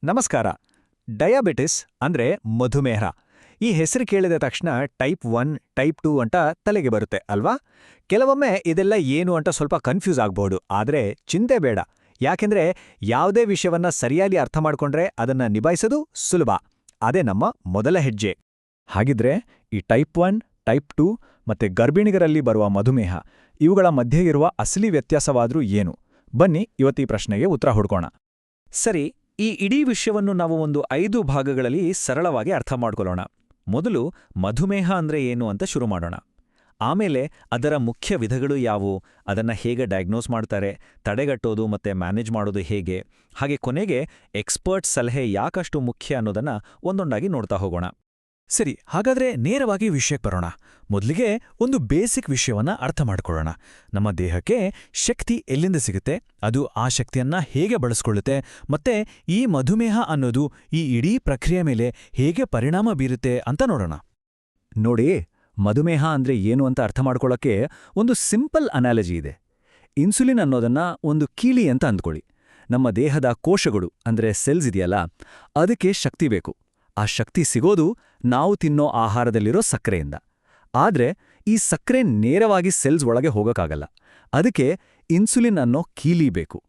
ನಮಸ್ಕಾರ. ಡಯಾಬಿಟಿಸ್ ಅಂದ್ರೆ ಮಧುಮೇಹ. ಈ ಹೆಸರು ಕೇಳಿದ ತಕ್ಷಣ ಟೈಪ್ 1, ಟೈಪ್ 2 ಅಂತ ತಲೆಗೆ ಬರುತ್ತೆ ಅಲ್ವಾ? ಕೆಲವೊಮ್ಮೆ ಇದೆಲ್ಲ ಏನು ಅಂತ ಸ್ವಲ್ಪ ಕನ್ಫ್ಯೂಸ್ ಆಗ್ಬಹುದು. ಆದ್ರೆ ಚಿಂತೆ ಬೇಡ. ಯಾಕೆಂದ್ರೆ ಯಾವುದೇ ವಿಷಯವನ್ನ ಸರಿಯಾಗಿ ಅರ್ಥ ಮಾಡ್ಕೊಂಡ್ರೆ ಅದನ್ನ ನಿಭಾಯಿಸೋದು ಸುಲಭ. ಅದೇ ನಮ್ಮ ಮೊದಲ ಹೆಜ್ಜೆ. ಹಾಗಿದ್ರೆ ಈ ಟೈಪ್ 1, ಟೈಪ್ 2 ಮತ್ತೆ ಗರ್ಭಿಣಿಗರಲ್ಲಿ ಬರುವ ಮಧುಮೇಹ ಇವುಗಳ ಮಧ್ಯೆ ಇರುವ ಅಸಲಿ ವ್ಯತ್ಯಾಸವಾದ್ರೂ ಏನು? ಬನ್ನಿ ಇವತ್ತೀ ಪ್ರಶ್ನೆಗೆ ಉತ್ತರ ಹುಡ್ಕೋಣ. ಸರಿ, ಈ ಇಡೀ ವಿಷಯವನ್ನು ನಾವು ಒಂದು 5 ಭಾಗಗಳಲ್ಲಿ ಸರಳವಾಗಿ ಅರ್ಥ ಮಾಡ್ಕೊಳ್ಳೋಣ. ಮೊದಲು ಮಧುಮೇಹ ಅಂದ್ರೆ ಏನು ಅಂತ ಶುರು ಮಾಡೋಣ. ಆಮೇಲೆ ಅದರ ಮುಖ್ಯ ವಿಧಗಳು ಯಾವುವು, ಅದನ್ನ ಹೇಗೆ ಡಯಾಗ್ನೋಸ್ ಮಾಡ್ತಾರೆ, ತಡೆಗಟ್ಟೋದು ಮತ್ತೆ ಮ್ಯಾನೇಜ್ ಮಾಡೋದು ಹೇಗೆ, ಹಾಗೆ ಕೊನೆಗೆ ಎಕ್ಸ್ಪರ್ಟ್ ಸಲಹೆ ಯಾಕಷ್ಟು ಮುಖ್ಯ ಅನ್ನೋದನ್ನ ಒಂದೊಂದಾಗಿ ನೋಡ್ತಾ ಹೋಗೋಣ. ಸರಿ, ಹಾಗಾದ್ರೆ ನೇರವಾಗಿ ವಿಷಯಕ್ಕೆ ಬರೋಣ. ಮೊದಲಿಗೆ ಒಂದು ಬೇಸಿಕ್ ವಿಷಯವನ್ನ ಅರ್ಥ ಮಾಡ್ಕೊಳ್ಳೋಣ. ನಮ್ಮ ದೇಹಕ್ಕೆ ಶಕ್ತಿ ಎಲ್ಲಿಂದ ಸಿಗುತ್ತೆ, ಅದು ಆ ಶಕ್ತಿಯನ್ನ ಹೇಗೆ ಬಳಸ್ಕೊಳ್ಳುತ್ತೆ, ಮತ್ತೆ ಈ ಮಧುಮೇಹ ಅನ್ನೋದು ಈ ಇಡೀ ಪ್ರಕ್ರಿಯೆ ಮೇಲೆ ಹೇಗೆ ಪರಿಣಾಮ ಬೀರುತ್ತೆ ಅಂತ ನೋಡೋಣ. ನೋಡಿ, ಮಧುಮೇಹ ಅಂದ್ರೆ ಏನು ಅಂತ ಅರ್ಥ ಮಾಡ್ಕೊಳ್ಳೋಕ್ಕೆ ಒಂದು ಸಿಂಪಲ್ ಅನಾಲಜಿ ಇದೆ. ಇನ್ಸುಲಿನ್ ಅನ್ನೋದನ್ನ ಒಂದು ಕೀಲಿ ಅಂತ ಅಂದ್ಕೊಳ್ಳಿ. ನಮ್ಮ ದೇಹದ ಕೋಶಗಳು ಅಂದ್ರೆ ಸೆಲ್ಸ್ ಇದೆಯಲ್ಲ, ಅದಕ್ಕೆ ಶಕ್ತಿ ಬೇಕು. ಆ ಶಕ್ತಿ ಸಿಗೋದು ನಾವು ತಿನ್ನೋ ಆಹಾರದಲ್ಲಿರೋ ಸಕ್ಕರೆಯಿಂದ. ಆದ್ರೆ ಈ ಸಕ್ಕರೆ ನೇರವಾಗಿ ಸೆಲ್ಸ್ ಒಳಗೆ ಹೋಗೋಕ್ಕಾಗಲ್ಲ. ಅದಕ್ಕೆ ಇನ್ಸುಲಿನ್ ಅನ್ನೋ ಕೀಲಿ ಬೇಕು.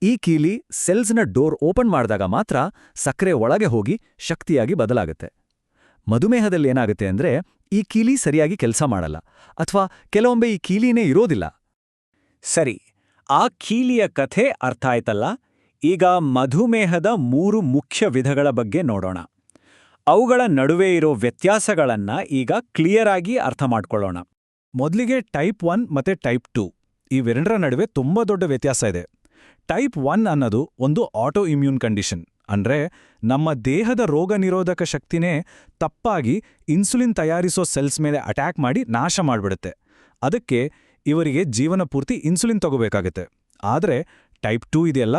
ಈ ಕೀಲಿ ಸೆಲ್ಸ್ನ ಡೋರ್ ಓಪನ್ ಮಾಡಿದಾಗ ಮಾತ್ರ ಸಕ್ಕರೆ ಒಳಗೆ ಹೋಗಿ ಶಕ್ತಿಯಾಗಿ ಬದಲಾಗುತ್ತೆ. ಮಧುಮೇಹದಲ್ಲಿ ಏನಾಗುತ್ತೆ ಅಂದ್ರೆ ಈ ಕೀಲಿ ಸರಿಯಾಗಿ ಕೆಲಸ ಮಾಡಲ್ಲ, ಅಥವಾ ಕೆಲವೊಮ್ಮೆ ಈ ಕೀಲಿನೇ ಇರೋದಿಲ್ಲ. ಸರಿ, ಆ ಕೀಲಿಯ ಕಥೆ ಅರ್ಥ ಆಯ್ತಲ್ಲ. ಈಗ ಮಧುಮೇಹದ 3 ಮುಖ್ಯ ವಿಧಗಳ ಬಗ್ಗೆ ನೋಡೋಣ. ಅವುಗಳ ನಡುವೆ ಇರೋ ವ್ಯತ್ಯಾಸಗಳನ್ನ ಈಗ ಕ್ಲಿಯರ್ ಆಗಿ ಅರ್ಥ ಮಾಡ್ಕೊಳ್ಳೋಣ. ಮೊದಲಿಗೆ ಟೈಪ್ 1 ಮತ್ತೆ ಟೈಪ್ 2 ಇವೆರಡರ ನಡುವೆ ತುಂಬಾ ದೊಡ್ಡ ವ್ಯತ್ಯಾಸ ಇದೆ. ಟೈಪ್ 1 ಅನ್ನೋದು ಒಂದು ಆಟೋ ಇಮ್ಯೂನ್ ಕಂಡೀಷನ್. ಅಂದ್ರೆ ನಮ್ಮ ದೇಹದ ರೋಗ ನಿರೋಧಕ ಶಕ್ತಿನೇ ತಪ್ಪಾಗಿ ಇನ್ಸುಲಿನ್ ತಯಾರಿಸೋ ಸೆಲ್ಸ್ ಮೇಲೆ ಅಟ್ಯಾಕ್ ಮಾಡಿ ನಾಶ ಮಾಡಿಬಿಡುತ್ತೆ. ಅದಕ್ಕೆ ಇವರಿಗೆ ಜೀವನ ಪೂರ್ತಿ ಇನ್ಸುಲಿನ್ ತಗೋಬೇಕಾಗತ್ತೆ. ಆದ್ರೆ ಟೈಪ್ 2 ಇದೆಯಲ್ಲ,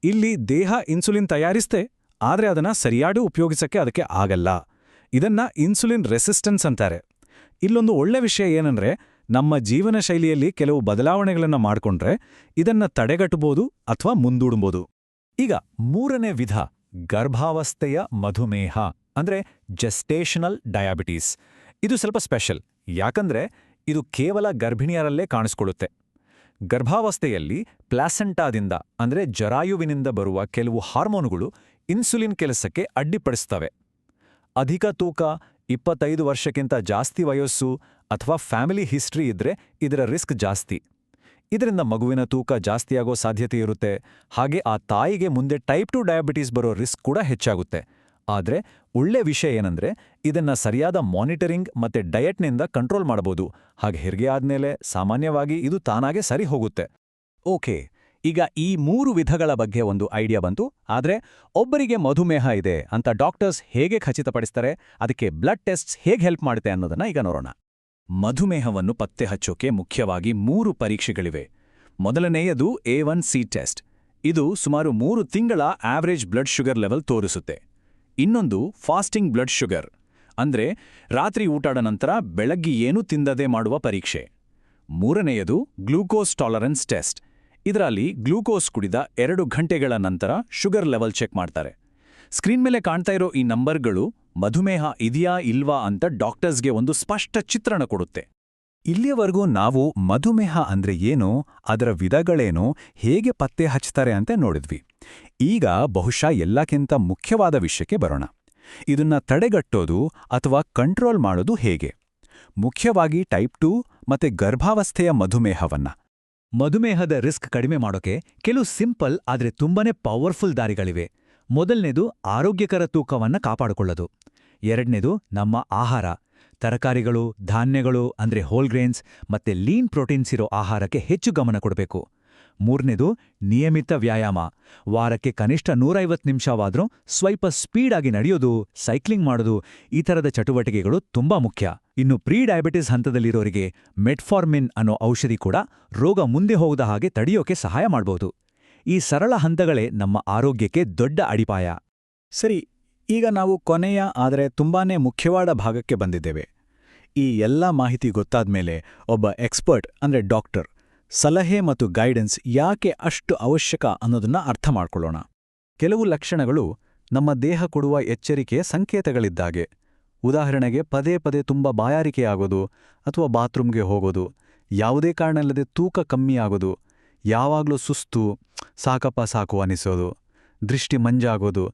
ಇಲ್ಲಿ ದೇಹ ಇನ್ಸುಲಿನ್ ತಯಾರಿಸ್ತೆ, ಆದ್ರೆ ಅದನ್ನ ಸರಿಯಾಗಿ ಉಪಯೋಗಿಸಕ್ಕೆ ಅದಕ್ಕೆ ಆಗಲ್ಲ. ಇದನ್ನ ಇನ್ಸುಲಿನ್ ರೆಸಿಸ್ಟೆನ್ಸ್ ಅಂತಾರೆ. ಇಲ್ಲೊಂದು ಒಳ್ಳೆ ವಿಷಯ ಏನಂದ್ರೆ, ನಮ್ಮ ಜೀವನ ಶೈಲಿಯಲ್ಲಿ ಕೆಲವು ಬದಲಾವಣೆಗಳನ್ನ ಮಾಡ್ಕೊಂಡ್ರೆ ಇದನ್ನ ತಡೆಗಟ್ಟಬಹುದು ಅಥವಾ ಮುಂದೂಡಬಹುದು. ಈಗ 3ನೇ ವಿಧ, ಗರ್ಭಾವಸ್ಥೆಯ ಮಧುಮೇಹ ಅಂದ್ರೆ ಜೆಸ್ಟೇಷನಲ್ ಡಯಾಬಿಟೀಸ್. ಇದು ಸ್ವಲ್ಪ ಸ್ಪೆಷಲ್. ಯಾಕಂದ್ರೆ ಇದು ಕೇವಲ ಗರ್ಭಿಣಿಯರಲ್ಲೇ ಕಾಣಿಸ್ಕೊಳ್ಳುತ್ತೆ. ಗರ್ಭಾವಸ್ಥೆಯಲ್ಲಿ ಪ್ಲಾಸೆಂಟಾದಿಂದ ಅಂದ್ರೆ ಜರಾಯುವಿನಿಂದ ಬರುವ ಕೆಲವು ಹಾರ್ಮೋನುಗಳು ಇನ್ಸುಲಿನ್ ಕೆಲಸಕ್ಕೆ ಅಡ್ಡಿಪಡಿಸ್ತವೆ. ಅಧಿಕ ತೂಕ, 25 ವರ್ಷಕ್ಕಿಂತ ಜಾಸ್ತಿ ವಯಸ್ಸು ಅಥವಾ ಫ್ಯಾಮಿಲಿ ಹಿಸ್ಟ್ರಿ ಇದ್ರೆ ಇದರ ರಿಸ್ಕ್ ಜಾಸ್ತಿ. ಇದರಿಂದ ಮಗುವಿನ ತೂಕ ಜಾಸ್ತಿಯಾಗೋ ಸಾಧ್ಯತೆ ಇರುತ್ತೆ. ಹಾಗೆ ಆ ತಾಯಿಗೆ ಮುಂದೆ ಟೈಪ್ 2 ಡಯಾಬಿಟೀಸ್ ಬರೋ ರಿಸ್ಕ್ ಕೂಡ ಹೆಚ್ಚಾಗುತ್ತೆ. ಆದ್ರೆ ಒಳ್ಳೆ ವಿಷಯ ಏನಂದ್ರೆ ಇದನ್ನ ಸರಿಯಾದ ಮಾನಿಟರಿಂಗ್ ಮತ್ತೆ ಡಯಟ್ನಿಂದ ಕಂಟ್ರೋಲ್ ಮಾಡಬಹುದು. ಹಾಗೆ ಹೆರಿಗೆ ಆದ್ಮೇಲೆ ಸಾಮಾನ್ಯವಾಗಿ ಇದು ತಾನಾಗೆ ಸರಿ ಹೋಗುತ್ತೆ. ಓಕೆ, ಈಗ ಈ 3 ವಿಧಗಳ ಬಗ್ಗೆ ಒಂದು ಐಡಿಯಾ ಬಂತು. ಆದ್ರೆ ಒಬ್ಬರಿಗೆ ಮಧುಮೇಹ ಇದೆ ಅಂತ ಡಾಕ್ಟರ್ಸ್ ಹೇಗೆ ಖಚಿತಪಡಿಸ್ತಾರೆ, ಅದಕ್ಕೆ ಬ್ಲಡ್ ಟೆಸ್ಟ್ಸ್ ಹೇಗೆ ಹೆಲ್ಪ್ ಮಾಡುತ್ತೆ ಅನ್ನೋದನ್ನ ಈಗ ನೋಡೋಣ. ಮಧುಮೇಹವನ್ನು ಪತ್ತೆ ಹಚ್ಚೋಕೆ ಮುಖ್ಯವಾಗಿ 3 ಪರೀಕ್ಷೆಗಳಿವೆ. ಮೊದಲನೆಯದು A1C ಟೆಸ್ಟ್. ಇದು ಸುಮಾರು 3 ತಿಂಗಳ ಆವರೇಜ್ ಬ್ಲಡ್ ಶುಗರ್ ಲೆವೆಲ್ ತೋರಿಸುತ್ತೆ. ಇನ್ನೊಂದು ಫಾಸ್ಟಿಂಗ್ ಬ್ಲಡ್ ಶುಗರ್, ಅಂದ್ರೆ ರಾತ್ರಿ ಊಟದ ನಂತರ ಬೆಳಗ್ಗೆ ಏನೂ ತಿಂದದೇ ಮಾಡುವ ಪರೀಕ್ಷೆ. ಮೂರನೆಯದು ಗ್ಲೂಕೋಸ್ ಟಾಲರೆನ್ಸ್ ಟೆಸ್ಟ್. ಇದರಲ್ಲಿ ಗ್ಲೂಕೋಸ್ ಕುಡಿದ 2 ಗಂಟೆಗಳ ನಂತರ ಶುಗರ್ ಲೆವೆಲ್ ಚೆಕ್ ಮಾಡ್ತಾರೆ. ಸ್ಕ್ರೀನ್ ಮೇಲೆ ಕಾಣ್ತಾ ಇರೋ ಈ ನಂಬರ್ಗಳು ಮಧುಮೇಹ ಇದೆಯಾ ಇಲ್ವಾ ಅಂತ ಡಾಕ್ಟರ್ಸ್ಗೆ ಒಂದು ಸ್ಪಷ್ಟ ಚಿತ್ರಣ ಕೊಡುತ್ತೆ. ಇಲ್ಲಿಯವರೆಗೂ ನಾವು ಮಧುಮೇಹ ಅಂದ್ರೆ ಏನು, ಅದರ ವಿಧಗಳೇನು, ಹೇಗೆ ಪತ್ತೆ ಹಚ್ತಾರೆ ಅಂತ ನೋಡಿದ್ವಿ. ಈಗ ಬಹುಶಃ ಎಲ್ಲಕ್ಕಿಂತ ಮುಖ್ಯವಾದ ವಿಷಯಕ್ಕೆ ಬರೋಣ. ಇದನ್ನ ತಡೆಗಟ್ಟೋದು ಅಥವಾ ಕಂಟ್ರೋಲ್ ಮಾಡೋದು ಹೇಗೆ, ಮುಖ್ಯವಾಗಿ ಟೈಪ್ 2 ಮತ್ತೆ ಗರ್ಭಾವಸ್ಥೆಯ ಮಧುಮೇಹವನ್ನ. ಮಧುಮೇಹದ ರಿಸ್ಕ್ ಕಡಿಮೆ ಮಾಡೋಕೆ ಕೆಲವು ಸಿಂಪಲ್ ಆದ್ರೆ ತುಂಬಾನೇ ಪವರ್ಫುಲ್ ದಾರಿಗಳಿವೆ. ಮೊದಲನೇದು ಆರೋಗ್ಯಕರ ತೂಕವನ್ನ ಕಾಪಾಡಿಕೊಳ್ಳೋದು. ಎರಡನೇದು ನಮ್ಮ ಆಹಾರ, ತರಕಾರಿಗಳು, ಧಾನ್ಯಗಳು ಅಂದ್ರೆ ಹೋಲ್ ಗ್ರೇನ್ಸ್ ಮತ್ತೆ ಲೀನ್ ಪ್ರೋಟೀನ್ಸ್ ಇರೋ ಆಹಾರಕ್ಕೆ ಹೆಚ್ಚು ಗಮನ ಕೊಡಬೇಕು. ಮೂರನೇದು ನಿಯಮಿತ ವ್ಯಾಯಾಮ. ವಾರಕ್ಕೆ ಕನಿಷ್ಠ 150 ನಿಮಿಷವಾದ್ರೂ ಸ್ವಲ್ಪ ಸ್ಪೀಡಾಗಿ ನಡೆಯೋದು, ಸೈಕ್ಲಿಂಗ್ ಮಾಡೋದು, ಈ ಥರದ ಚಟುವಟಿಕೆಗಳು ತುಂಬಾ ಮುಖ್ಯ. ಇನ್ನು ಪ್ರೀ ಡಯಾಬಿಟಿಸ್ ಹಂತದಲ್ಲಿರೋರಿಗೆ ಮೆಟ್ಫಾರ್ಮಿನ್ ಅನ್ನೋ ಔಷಧಿ ಕೂಡ ರೋಗ ಮುಂದೆ ಹೋಗದ ಹಾಗೆ ತಡೆಯೋಕೆ ಸಹಾಯ ಮಾಡ್ಬೋದು. ಈ ಸರಳ ಹಂತಗಳೇ ನಮ್ಮ ಆರೋಗ್ಯಕ್ಕೆ ದೊಡ್ಡ ಅಡಿಪಾಯ. ಸರಿ, ಈಗ ನಾವು ಕೊನೆಯ ಆದರೆ ತುಂಬಾನೇ ಮುಖ್ಯವಾದ ಭಾಗಕ್ಕೆ ಬಂದಿದ್ದೇವೆ. ಈ ಎಲ್ಲ ಮಾಹಿತಿ ಗೊತ್ತಾದ್ಮೇಲೆ ಒಬ್ಬ ಎಕ್ಸ್ಪರ್ಟ್ ಅಂದ್ರೆ ಡಾಕ್ಟರ್ ಸಲಹೆ ಮತ್ತು ಗೈಡೆನ್ಸ್ ಯಾಕೆ ಅಷ್ಟು ಅವಶ್ಯಕ ಅನ್ನೋದನ್ನ ಅರ್ಥ ಮಾಡ್ಕೊಳ್ಳೋಣ. ಕೆಲವು ಲಕ್ಷಣಗಳು ನಮ್ಮ ದೇಹ ಕೊಡುವ ಎಚ್ಚರಿಕೆಯ ಸಂಕೇತಗಳಿದ್ದಾಗೆ. ಉದಾಹರಣೆಗೆ ಪದೇ ಪದೇ ತುಂಬ ಬಾಯಾರಿಕೆಯಾಗೋದು ಅಥವಾ ಬಾತ್ರೂಮ್ಗೆ ಹೋಗೋದು, ಯಾವುದೇ ಕಾರಣ ಇಲ್ಲದೆ ತೂಕ ಕಮ್ಮಿ ಆಗೋದು, ಯಾವಾಗಲೂ ಸುಸ್ತು, ಸಾಕಪ್ಪ ಸಾಕು ಅನಿಸೋದು, ದೃಷ್ಟಿ ಮಂಜಾಗೋದು,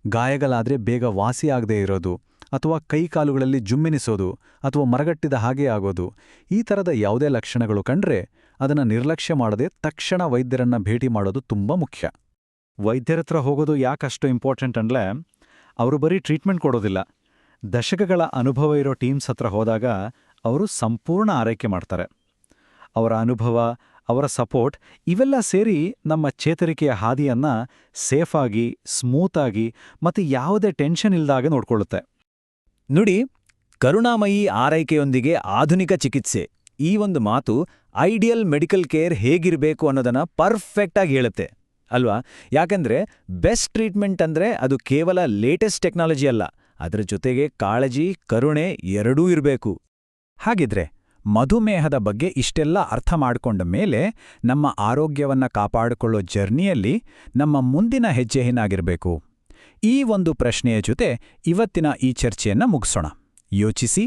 ಗಾಯಗಳಾದರೆ ಬೇಗ ವಾಸಿಯಾಗದೇ ಇರೋದು, ಅಥವಾ ಕೈಕಾಲುಗಳಲ್ಲಿ ಜುಮ್ಮೆನಿಸೋದು ಅಥವಾ ಮರಗಟ್ಟಿದ ಹಾಗೆ ಆಗೋದು, ಈ ಥರದ ಯಾವುದೇ ಲಕ್ಷಣಗಳು ಕಂಡ್ರೆ ಅದನ್ನು ನಿರ್ಲಕ್ಷ್ಯ ಮಾಡದೆ ತಕ್ಷಣ ವೈದ್ಯರನ್ನ ಭೇಟಿ ಮಾಡೋದು ತುಂಬ ಮುಖ್ಯ. ವೈದ್ಯರತ್ರ ಹೋಗೋದು ಯಾಕಷ್ಟು ಇಂಪಾರ್ಟೆಂಟ್ ಅಂದರೆ, ಅವರು ಬರೀ ಟ್ರೀಟ್ಮೆಂಟ್ ಕೊಡೋದಿಲ್ಲ. ದಶಕಗಳ ಅನುಭವ ಇರೋ ಟೀಮ್ಸ್ ಹತ್ರ ಹೋದಾಗ ಅವರು ಸಂಪೂರ್ಣ ಆರೈಕೆ ಮಾಡ್ತಾರೆ. ಅವರ ಅನುಭವ, ಅವರ ಸಪೋರ್ಟ್ ಇವೆಲ್ಲ ಸೇರಿ ನಮ್ಮ ಚೇತರಿಕೆಯ ಹಾದಿಯನ್ನ ಸೇಫಾಗಿ, ಸ್ಮೂತಾಗಿ ಮತ್ತು ಯಾವುದೇ ಟೆನ್ಷನ್ ಇಲ್ದಾಗೆ ನೋಡ್ಕೊಳ್ಳುತ್ತೆ. ನೋಡಿ, ಕರುಣಾಮಯಿ ಆರೈಕೆಯೊಂದಿಗೆ ಆಧುನಿಕ ಚಿಕಿತ್ಸೆ, ಈ ಒಂದು ಮಾತು ಐಡಿಯಲ್ ಮೆಡಿಕಲ್ ಕೇರ್ ಹೇಗಿರಬೇಕು ಅನ್ನೋದನ್ನ ಪರ್ಫೆಕ್ಟಾಗಿ ಹೇಳುತ್ತೆ ಅಲ್ವಾ? ಯಾಕಂದ್ರೆ ಬೆಸ್ಟ್ ಟ್ರೀಟ್ಮೆಂಟ್ ಅಂದ್ರೆ ಅದು ಕೇವಲ ಲೇಟೆಸ್ಟ್ ಟೆಕ್ನಾಲಜಿ ಅಲ್ಲ, ಅದರ ಜೊತೆಗೆ ಕಾಳಜಿ, ಕರುಣೆ ಎರಡೂ ಇರಬೇಕು. ಹಾಗಿದ್ರೆ ಮಧುಮೇಹದ ಬಗ್ಗೆ ಇಷ್ಟೆಲ್ಲ ಅರ್ಥ ಮಾಡಿಕೊಂಡ ಮೇಲೆ ನಮ್ಮ ಆರೋಗ್ಯವನ್ನ ಕಾಪಾಡಿಕೊಳ್ಳೋ ಜರ್ನಿಯಲ್ಲಿ ನಮ್ಮ ಮುಂದಿನ ಹೆಜ್ಜೆ ಏನಾಗಿರಬೇಕು? ಈ ಒಂದು ಪ್ರಶ್ನೆಯ ಜೊತೆ ಇವತ್ತಿನ ಈ ಚರ್ಚೆಯನ್ನ ಮುಗಿಸೋಣ. ಯೋಚಿಸಿ.